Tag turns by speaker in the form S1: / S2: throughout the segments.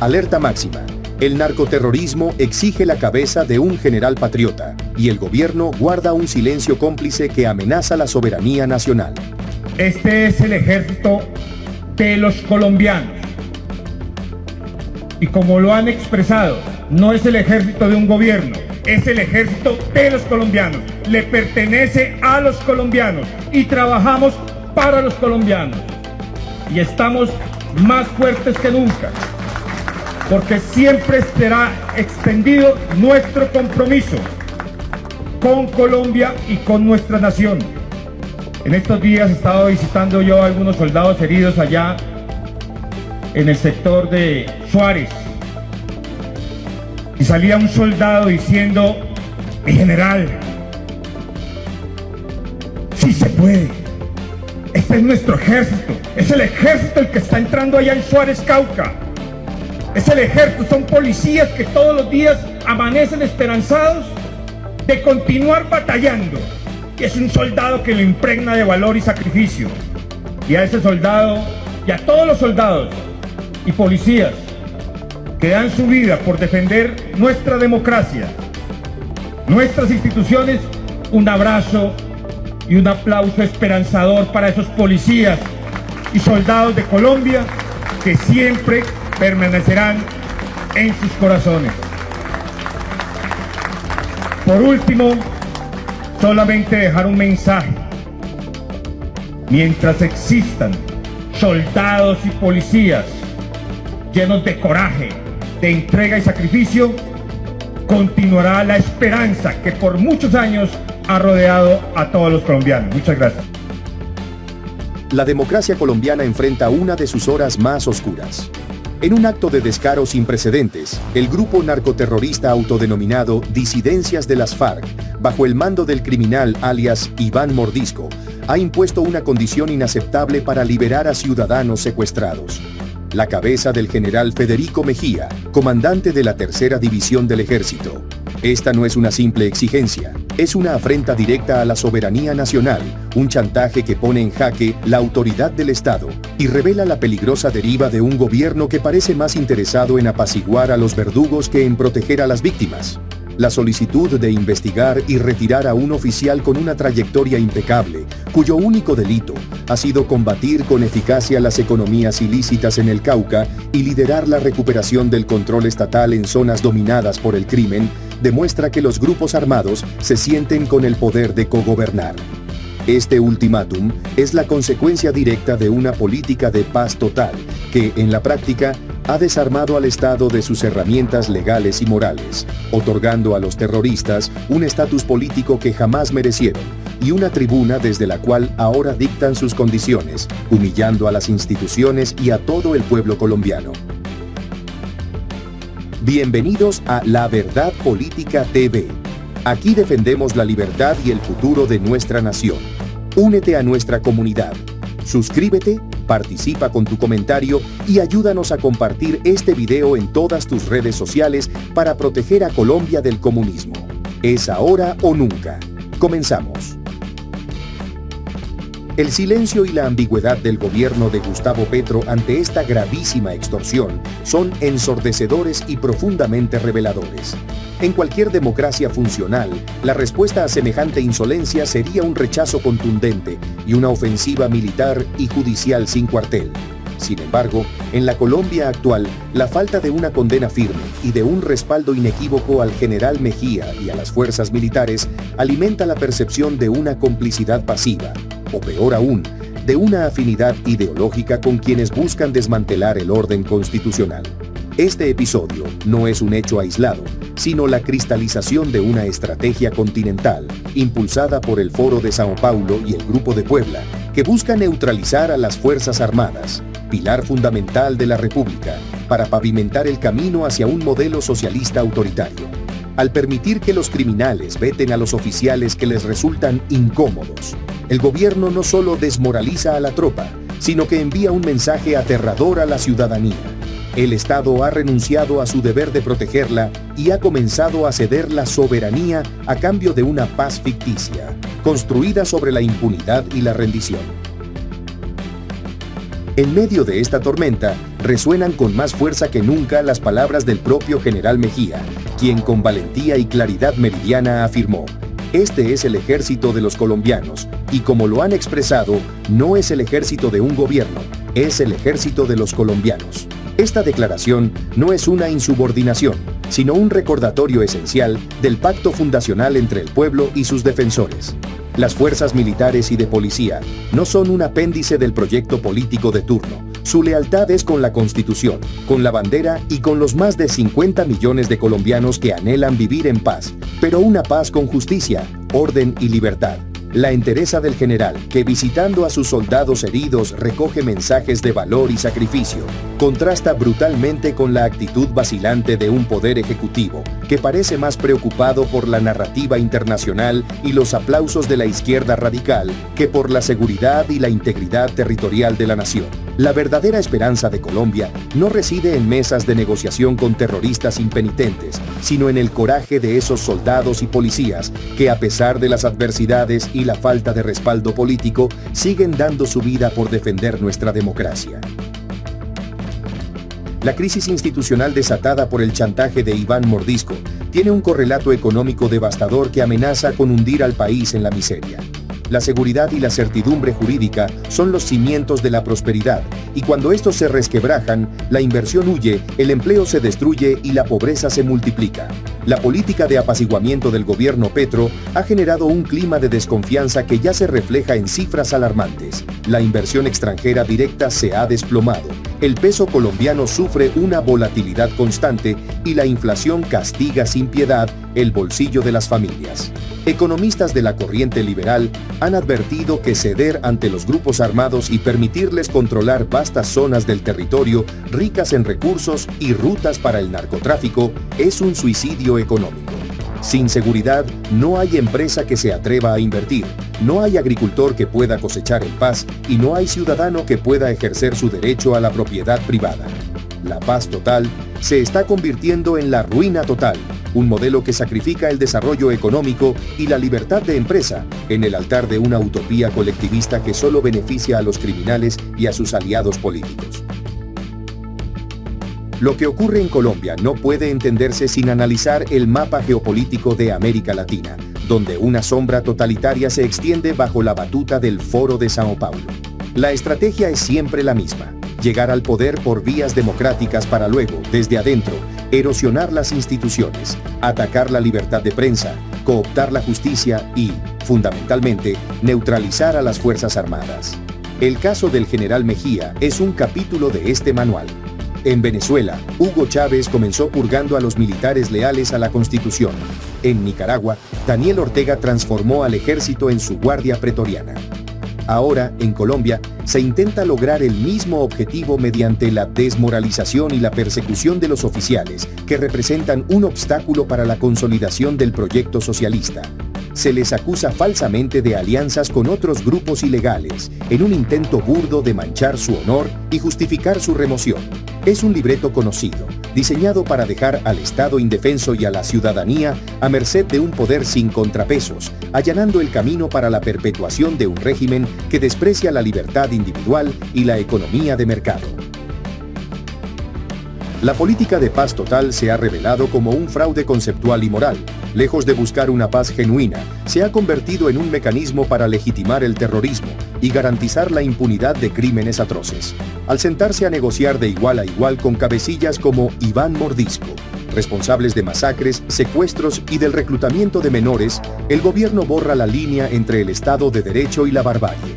S1: Alerta máxima. El narcoterrorismo exige la cabeza de un general patriota y el gobierno guarda un silencio cómplice que amenaza la soberanía nacional.
S2: Este es el ejército de los colombianos. Y como lo han expresado, no es el ejército de un gobierno, es el ejército de los colombianos. Le pertenece a los colombianos y trabajamos para los colombianos. Y estamos más fuertes que nunca, porque siempre será extendido nuestro compromiso con Colombia y con nuestra nación. En estos días he estado visitando yo a algunos soldados heridos allá en el sector de Suárez. Y salía un soldado diciendo: mi general, sí se puede. Este es nuestro ejército. Es el ejército el que está entrando allá en Suárez, Cauca. Es el ejército, son policías que todos los días amanecen esperanzados de continuar batallando. Y es un soldado que lo impregna de valor y sacrificio. Y a ese soldado, y a todos los soldados y policías que dan su vida por defender nuestra democracia, nuestras instituciones, un abrazo y un aplauso esperanzador para esos policías y soldados de Colombia que siempre permanecerán en sus corazones. Por último, solamente dejar un mensaje. Mientras existan soldados y policías llenos de coraje, de entrega y sacrificio, continuará la esperanza que por muchos años ha rodeado a todos los colombianos. Muchas gracias.
S1: La democracia colombiana enfrenta una de sus horas más oscuras. En un acto de descaro sin precedentes, el grupo narcoterrorista autodenominado Disidencias de las FARC, bajo el mando del criminal alias Iván Mordisco, ha impuesto una condición inaceptable para liberar a ciudadanos secuestrados: la cabeza del general Federico Mejía, comandante de la Tercera División del Ejército. Esta no es una simple exigencia, es una afrenta directa a la soberanía nacional, un chantaje que pone en jaque la autoridad del Estado y revela la peligrosa deriva de un gobierno que parece más interesado en apaciguar a los verdugos que en proteger a las víctimas. La solicitud de investigar y retirar a un oficial con una trayectoria impecable, cuyo único delito ha sido combatir con eficacia las economías ilícitas en el Cauca y liderar la recuperación del control estatal en zonas dominadas por el crimen, demuestra que los grupos armados se sienten con el poder de cogobernar. Este ultimátum es la consecuencia directa de una política de paz total que, en la práctica, ha desarmado al Estado de sus herramientas legales y morales, otorgando a los terroristas un estatus político que jamás merecieron y una tribuna desde la cual ahora dictan sus condiciones, humillando a las instituciones y a todo el pueblo colombiano. Bienvenidos a La Verdad Política TV. Aquí defendemos la libertad y el futuro de nuestra nación. Únete a nuestra comunidad. Suscríbete, participa con tu comentario y ayúdanos a compartir este video en todas tus redes sociales para proteger a Colombia del comunismo. Es ahora o nunca. Comenzamos. El silencio y la ambigüedad del gobierno de Gustavo Petro ante esta gravísima extorsión son ensordecedores y profundamente reveladores. En cualquier democracia funcional, la respuesta a semejante insolencia sería un rechazo contundente y una ofensiva militar y judicial sin cuartel. Sin embargo, en la Colombia actual, la falta de una condena firme y de un respaldo inequívoco al general Mejía y a las fuerzas militares alimenta la percepción de una complicidad pasiva, o peor aún, de una afinidad ideológica con quienes buscan desmantelar el orden constitucional. Este episodio no es un hecho aislado, sino la cristalización de una estrategia continental, impulsada por el Foro de Sao Paulo y el Grupo de Puebla, que busca neutralizar a las Fuerzas Armadas, pilar fundamental de la República, para pavimentar el camino hacia un modelo socialista autoritario. Al permitir que los criminales veten a los oficiales que les resultan incómodos, el gobierno no solo desmoraliza a la tropa, sino que envía un mensaje aterrador a la ciudadanía. El Estado ha renunciado a su deber de protegerla y ha comenzado a ceder la soberanía a cambio de una paz ficticia, construida sobre la impunidad y la rendición. En medio de esta tormenta, resuenan con más fuerza que nunca las palabras del propio general Mejía, quien con valentía y claridad meridiana afirmó: "Este es el ejército de los colombianos, y como lo han expresado, no es el ejército de un gobierno, es el ejército de los colombianos". Esta declaración no es una insubordinación, sino un recordatorio esencial del pacto fundacional entre el pueblo y sus defensores. Las fuerzas militares y de policía no son un apéndice del proyecto político de turno. Su lealtad es con la Constitución, con la bandera y con los más de 50 millones de colombianos que anhelan vivir en paz, pero una paz con justicia, orden y libertad. La entereza del general, que visitando a sus soldados heridos recoge mensajes de valor y sacrificio, contrasta brutalmente con la actitud vacilante de un poder ejecutivo, que parece más preocupado por la narrativa internacional y los aplausos de la izquierda radical que por la seguridad y la integridad territorial de la nación. La verdadera esperanza de Colombia no reside en mesas de negociación con terroristas impenitentes, sino en el coraje de esos soldados y policías que, a pesar de las adversidades y la falta de respaldo político, siguen dando su vida por defender nuestra democracia. La crisis institucional desatada por el chantaje de Iván Mordisco tiene un correlato económico devastador que amenaza con hundir al país en la miseria. La seguridad y la certidumbre jurídica son los cimientos de la prosperidad, y cuando estos se resquebrajan, la inversión huye, el empleo se destruye y la pobreza se multiplica. La política de apaciguamiento del gobierno Petro ha generado un clima de desconfianza que ya se refleja en cifras alarmantes. La inversión extranjera directa se ha desplomado, el peso colombiano sufre una volatilidad constante y la inflación castiga sin piedad el bolsillo de las familias. Economistas de la corriente liberal han advertido que ceder ante los grupos armados y permitirles controlar vastas zonas del territorio ricas en recursos y rutas para el narcotráfico es un suicidio económico. Sin seguridad, no hay empresa que se atreva a invertir, no hay agricultor que pueda cosechar en paz y no hay ciudadano que pueda ejercer su derecho a la propiedad privada. La paz total se está convirtiendo en la ruina total, un modelo que sacrifica el desarrollo económico y la libertad de empresa en el altar de una utopía colectivista que solo beneficia a los criminales y a sus aliados políticos. Lo que ocurre en Colombia no puede entenderse sin analizar el mapa geopolítico de América Latina, donde una sombra totalitaria se extiende bajo la batuta del Foro de Sao Paulo. La estrategia es siempre la misma: llegar al poder por vías democráticas para luego, desde adentro, erosionar las instituciones, atacar la libertad de prensa, cooptar la justicia y, fundamentalmente, neutralizar a las Fuerzas Armadas. El caso del general Mejía es un capítulo de este manual. En Venezuela, Hugo Chávez comenzó purgando a los militares leales a la Constitución. En Nicaragua, Daniel Ortega transformó al ejército en su guardia pretoriana. Ahora, en Colombia, se intenta lograr el mismo objetivo mediante la desmoralización y la persecución de los oficiales, que representan un obstáculo para la consolidación del proyecto socialista. Se les acusa falsamente de alianzas con otros grupos ilegales, en un intento burdo de manchar su honor y justificar su remoción. Es un libreto conocido, diseñado para dejar al Estado indefenso y a la ciudadanía a merced de un poder sin contrapesos, allanando el camino para la perpetuación de un régimen que desprecia la libertad individual y la economía de mercado. La política de paz total se ha revelado como un fraude conceptual y moral. Lejos de buscar una paz genuina, se ha convertido en un mecanismo para legitimar el terrorismo y garantizar la impunidad de crímenes atroces. Al sentarse a negociar de igual a igual con cabecillas como Iván Mordisco, responsables de masacres, secuestros y del reclutamiento de menores, el gobierno borra la línea entre el Estado de Derecho y la barbarie.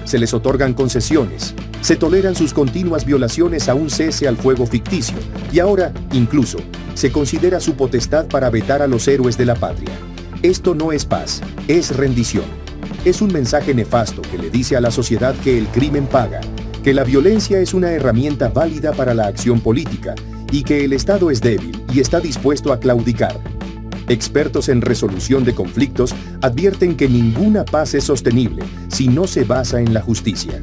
S1: Se les otorgan concesiones, se toleran sus continuas violaciones a un cese al fuego ficticio y ahora, incluso, se considera su potestad para vetar a los héroes de la patria. Esto no es paz, es rendición. Es un mensaje nefasto que le dice a la sociedad que el crimen paga, que la violencia es una herramienta válida para la acción política y que el Estado es débil y está dispuesto a claudicar. Expertos en resolución de conflictos advierten que ninguna paz es sostenible si no se basa en la justicia.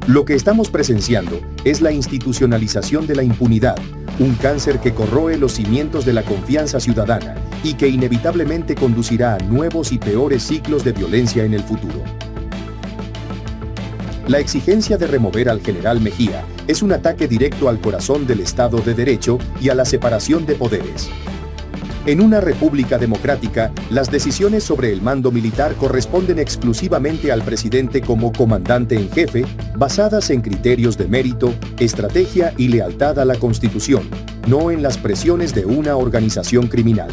S1: Lo que estamos presenciando es la institucionalización de la impunidad, un cáncer que corroe los cimientos de la confianza ciudadana y que inevitablemente conducirá a nuevos y peores ciclos de violencia en el futuro. La exigencia de remover al general Mejía es un ataque directo al corazón del Estado de Derecho y a la separación de poderes. En una república democrática, las decisiones sobre el mando militar corresponden exclusivamente al presidente como comandante en jefe, basadas en criterios de mérito, estrategia y lealtad a la Constitución, no en las presiones de una organización criminal.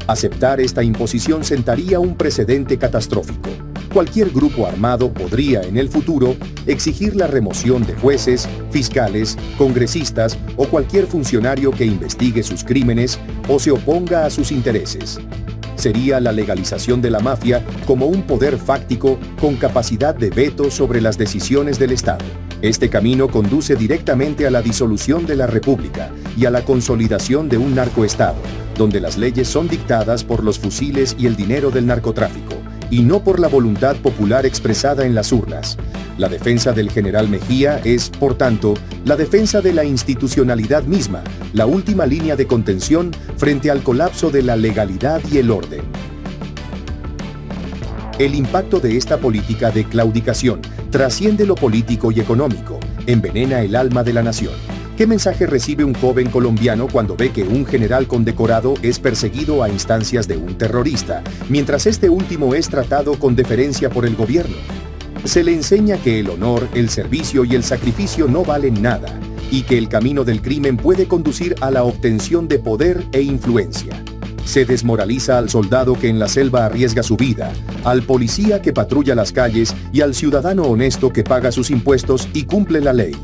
S1: Aceptar esta imposición sentaría un precedente catastrófico. Cualquier grupo armado podría, en el futuro, exigir la remoción de jueces, fiscales, congresistas o cualquier funcionario que investigue sus crímenes o se oponga a sus intereses. Sería la legalización de la mafia como un poder fáctico con capacidad de veto sobre las decisiones del Estado. Este camino conduce directamente a la disolución de la República y a la consolidación de un narcoestado, donde las leyes son dictadas por los fusiles y el dinero del narcotráfico, y no por la voluntad popular expresada en las urnas. La defensa del general Mejía es, por tanto, la defensa de la institucionalidad misma, la última línea de contención frente al colapso de la legalidad y el orden. El impacto de esta política de claudicación trasciende lo político y económico, envenena el alma de la nación. ¿Qué mensaje recibe un joven colombiano cuando ve que un general condecorado es perseguido a instancias de un terrorista, mientras este último es tratado con deferencia por el gobierno? Se le enseña que el honor, el servicio y el sacrificio no valen nada, y que el camino del crimen puede conducir a la obtención de poder e influencia. Se desmoraliza al soldado que en la selva arriesga su vida, al policía que patrulla las calles y al ciudadano honesto que paga sus impuestos y cumple la ley.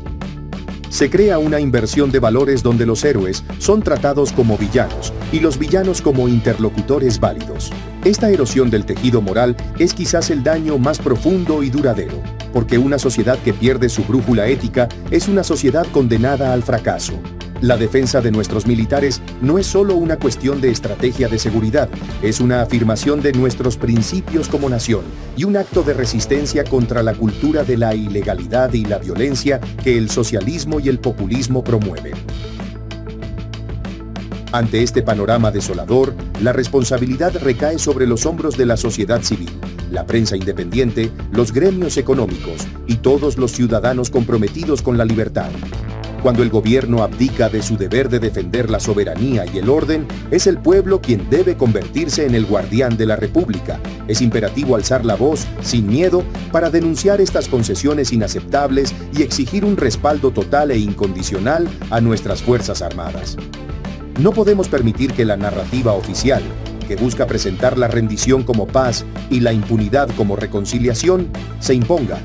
S1: Se crea una inversión de valores donde los héroes son tratados como villanos y los villanos como interlocutores válidos. Esta erosión del tejido moral es quizás el daño más profundo y duradero, porque una sociedad que pierde su brújula ética es una sociedad condenada al fracaso. La defensa de nuestros militares no es solo una cuestión de estrategia de seguridad, es una afirmación de nuestros principios como nación y un acto de resistencia contra la cultura de la ilegalidad y la violencia que el socialismo y el populismo promueven. Ante este panorama desolador, la responsabilidad recae sobre los hombros de la sociedad civil, la prensa independiente, los gremios económicos y todos los ciudadanos comprometidos con la libertad. Cuando el gobierno abdica de su deber de defender la soberanía y el orden, es el pueblo quien debe convertirse en el guardián de la República. Es imperativo alzar la voz, sin miedo, para denunciar estas concesiones inaceptables y exigir un respaldo total e incondicional a nuestras Fuerzas Armadas. No podemos permitir que la narrativa oficial, que busca presentar la rendición como paz y la impunidad como reconciliación, se imponga.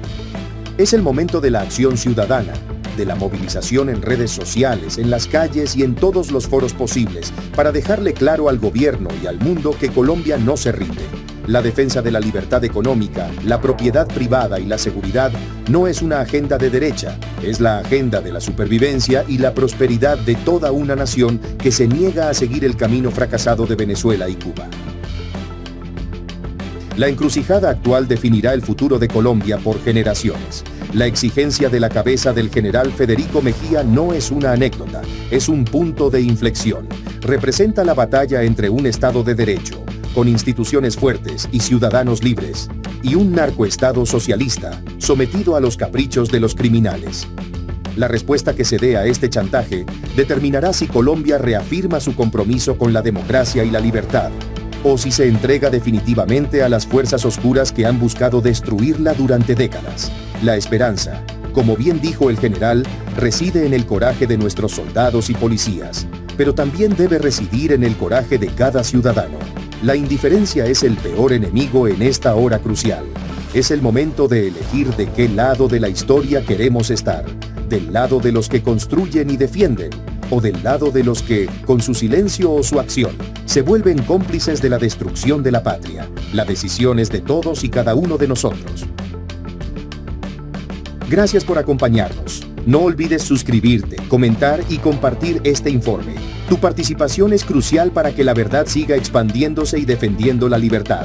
S1: Es el momento de la acción ciudadana, de la movilización en redes sociales, en las calles y en todos los foros posibles, para dejarle claro al gobierno y al mundo que Colombia no se rinde. La defensa de la libertad económica, la propiedad privada y la seguridad no es una agenda de derecha, es la agenda de la supervivencia y la prosperidad de toda una nación que se niega a seguir el camino fracasado de Venezuela y Cuba. La encrucijada actual definirá el futuro de Colombia por generaciones. La exigencia de la cabeza del general Federico Mejía no es una anécdota, es un punto de inflexión. Representa la batalla entre un Estado de Derecho, con instituciones fuertes y ciudadanos libres, y un narcoestado socialista, sometido a los caprichos de los criminales. La respuesta que se dé a este chantaje determinará si Colombia reafirma su compromiso con la democracia y la libertad, o si se entrega definitivamente a las fuerzas oscuras que han buscado destruirla durante décadas. La esperanza, como bien dijo el general, reside en el coraje de nuestros soldados y policías, pero también debe residir en el coraje de cada ciudadano. La indiferencia es el peor enemigo en esta hora crucial. Es el momento de elegir de qué lado de la historia queremos estar, del lado de los que construyen y defienden, o del lado de los que, con su silencio o su acción, se vuelven cómplices de la destrucción de la patria. La decisión es de todos y cada uno de nosotros. Gracias por acompañarnos. No olvides suscribirte, comentar y compartir este informe. Tu participación es crucial para que la verdad siga expandiéndose y defendiendo la libertad.